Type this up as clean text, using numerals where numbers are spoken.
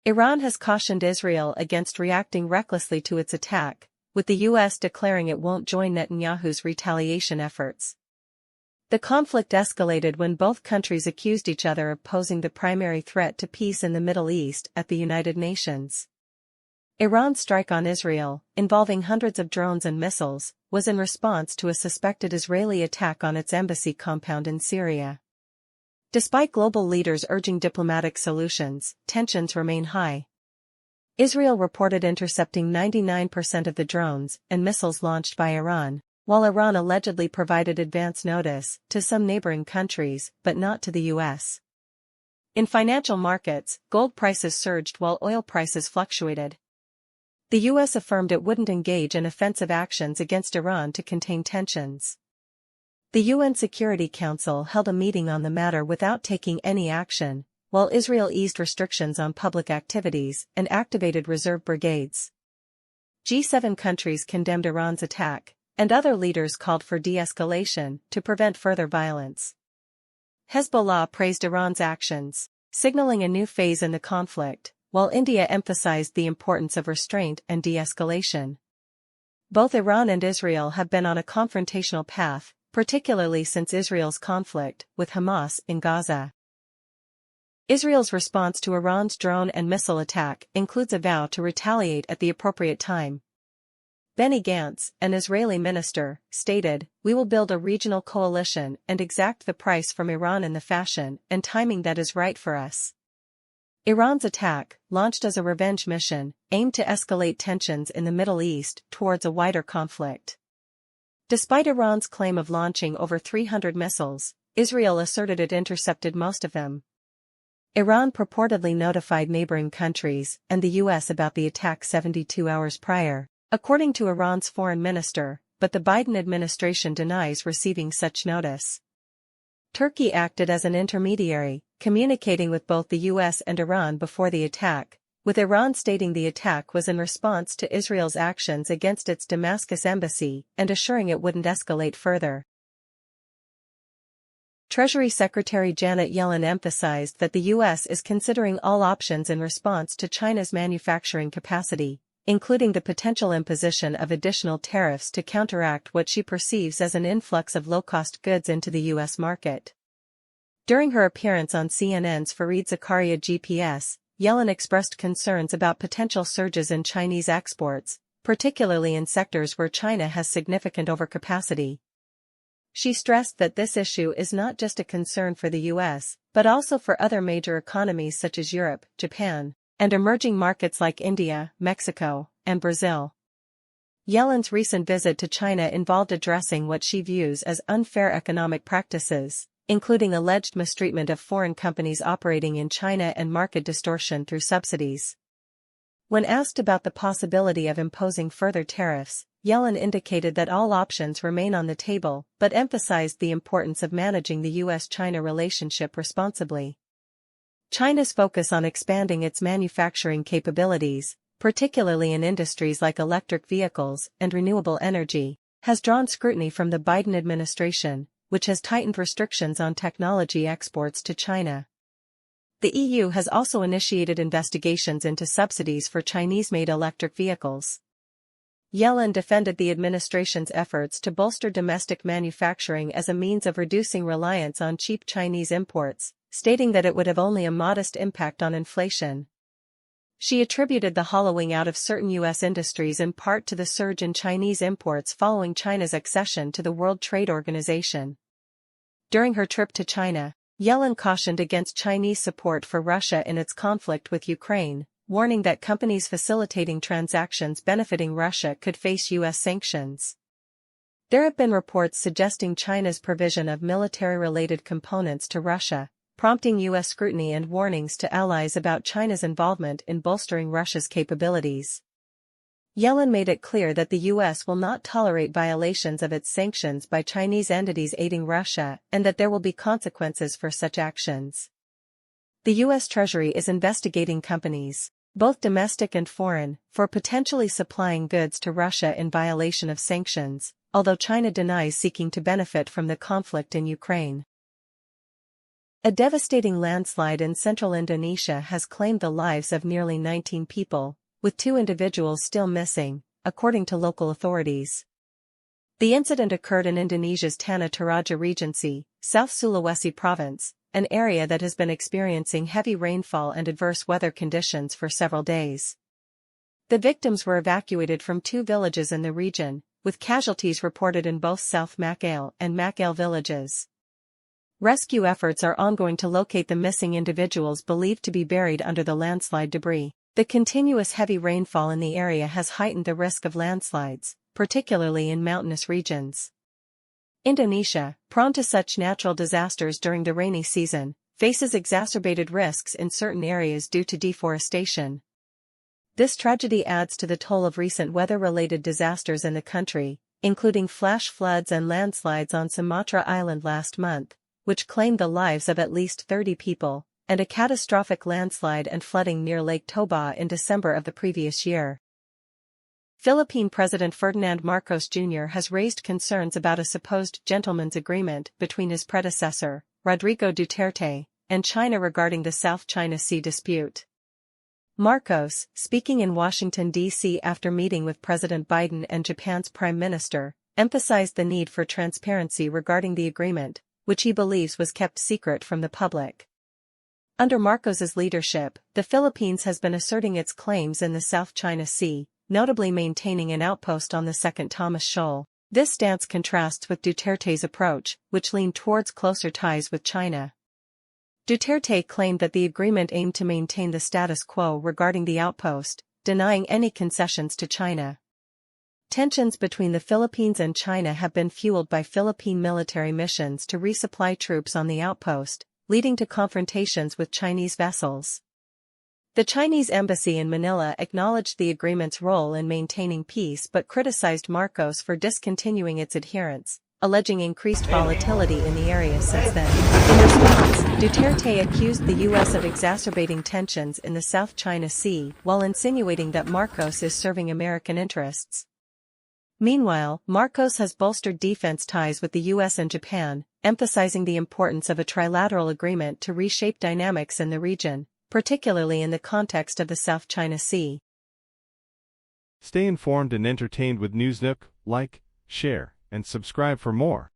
Iran has cautioned Israel against reacting recklessly to its attack, with the U.S. declaring it won't join Netanyahu's retaliation efforts. The conflict escalated when both countries accused each other of posing the primary threat to peace in the Middle East at the United Nations. Iran's strike on Israel, involving hundreds of drones and missiles, was in response to a suspected Israeli attack on its embassy compound in Syria. Despite global leaders urging diplomatic solutions, tensions remain high. Israel reported intercepting 99% of the drones and missiles launched by Iran, while Iran allegedly provided advance notice to some neighboring countries but not to the U.S. In financial markets, gold prices surged while oil prices fluctuated. The U.S. affirmed it wouldn't engage in offensive actions against Iran to contain tensions. The UN Security Council held a meeting on the matter without taking any action, while Israel eased restrictions on public activities and activated reserve brigades. G7 countries condemned Iran's attack, and other leaders called for de-escalation to prevent further violence. Hezbollah praised Iran's actions, signaling a new phase in the conflict, while India emphasized the importance of restraint and de-escalation. Both Iran and Israel have been on a confrontational path, particularly since Israel's conflict with Hamas in Gaza. Israel's response to Iran's drone and missile attack includes a vow to retaliate at the appropriate time. Benny Gantz, an Israeli minister, stated, "We will build a regional coalition and exact the price from Iran in the fashion and timing that is right for us." Iran's attack, launched as a revenge mission, aimed to escalate tensions in the Middle East towards a wider conflict. Despite Iran's claim of launching over 300 missiles, Israel asserted it intercepted most of them. Iran purportedly notified neighboring countries and the U.S. about the attack 72 hours prior, according to Iran's foreign minister, but the Biden administration denies receiving such notice. Turkey acted as an intermediary, communicating with both the U.S. and Iran before the attack, with Iran stating the attack was in response to Israel's actions against its Damascus embassy and assuring it wouldn't escalate further. Treasury Secretary Janet Yellen emphasized that the U.S. is considering all options in response to China's manufacturing capacity, including the potential imposition of additional tariffs to counteract what she perceives as an influx of low-cost goods into the U.S. market. During her appearance on CNN's Fareed Zakaria GPS, Yellen expressed concerns about potential surges in Chinese exports, particularly in sectors where China has significant overcapacity. She stressed that this issue is not just a concern for the U.S., but also for other major economies such as Europe, Japan, and emerging markets like India, Mexico, and Brazil. Yellen's recent visit to China involved addressing what she views as unfair economic practices, including alleged mistreatment of foreign companies operating in China and market distortion through subsidies. When asked about the possibility of imposing further tariffs, Yellen indicated that all options remain on the table but emphasized the importance of managing the U.S.-China relationship responsibly. China's focus on expanding its manufacturing capabilities, particularly in industries like electric vehicles and renewable energy, has drawn scrutiny from the Biden administration, which has tightened restrictions on technology exports to China. The EU has also initiated investigations into subsidies for Chinese-made electric vehicles. Yellen defended the administration's efforts to bolster domestic manufacturing as a means of reducing reliance on cheap Chinese imports, stating that it would have only a modest impact on inflation. She attributed the hollowing out of certain U.S. industries in part to the surge in Chinese imports following China's accession to the World Trade Organization. During her trip to China, Yellen cautioned against Chinese support for Russia in its conflict with Ukraine, warning that companies facilitating transactions benefiting Russia could face U.S. sanctions. There have been reports suggesting China's provision of military-related components to Russia, prompting U.S. scrutiny and warnings to allies about China's involvement in bolstering Russia's capabilities. Yellen made it clear that the U.S. will not tolerate violations of its sanctions by Chinese entities aiding Russia and that there will be consequences for such actions. The U.S. Treasury is investigating companies, both domestic and foreign, for potentially supplying goods to Russia in violation of sanctions, although China denies seeking to benefit from the conflict in Ukraine. A devastating landslide in central Indonesia has claimed the lives of nearly 19 people, with 2 individuals still missing, according to local authorities. The incident occurred in Indonesia's Tana Toraja Regency, South Sulawesi Province, an area that has been experiencing heavy rainfall and adverse weather conditions for several days. The victims were evacuated from 2 villages in the region, with casualties reported in both South Makale and Makale villages. Rescue efforts are ongoing to locate the missing individuals believed to be buried under the landslide debris. The continuous heavy rainfall in the area has heightened the risk of landslides, particularly in mountainous regions. Indonesia, prone to such natural disasters during the rainy season, faces exacerbated risks in certain areas due to deforestation. This tragedy adds to the toll of recent weather-related disasters in the country, including flash floods and landslides on Sumatra Island last month, which claimed the lives of at least 30 people, and a catastrophic landslide and flooding near Lake Toba in December of the previous year. Philippine President Ferdinand Marcos Jr. has raised concerns about a supposed gentleman's agreement between his predecessor, Rodrigo Duterte, and China regarding the South China Sea dispute. Marcos, speaking in Washington, D.C. after meeting with President Biden and Japan's Prime Minister, emphasized the need for transparency regarding the agreement, which he believes was kept secret from the public. Under Marcos's leadership, the Philippines has been asserting its claims in the South China Sea, notably maintaining an outpost on the Second Thomas Shoal. This stance contrasts with Duterte's approach, which leaned towards closer ties with China. Duterte claimed that the agreement aimed to maintain the status quo regarding the outpost, denying any concessions to China. Tensions between the Philippines and China have been fueled by Philippine military missions to resupply troops on the outpost, leading to confrontations with Chinese vessels. The Chinese embassy in Manila acknowledged the agreement's role in maintaining peace but criticized Marcos for discontinuing its adherence, alleging increased volatility in the area since then. In response, Duterte accused the U.S. of exacerbating tensions in the South China Sea while insinuating that Marcos is serving American interests. Meanwhile, Marcos has bolstered defense ties with the U.S. and Japan, emphasizing the importance of a trilateral agreement to reshape dynamics in the region, particularly in the context of the South China Sea. Stay informed and entertained with NewsNook. Like, share, and subscribe for more.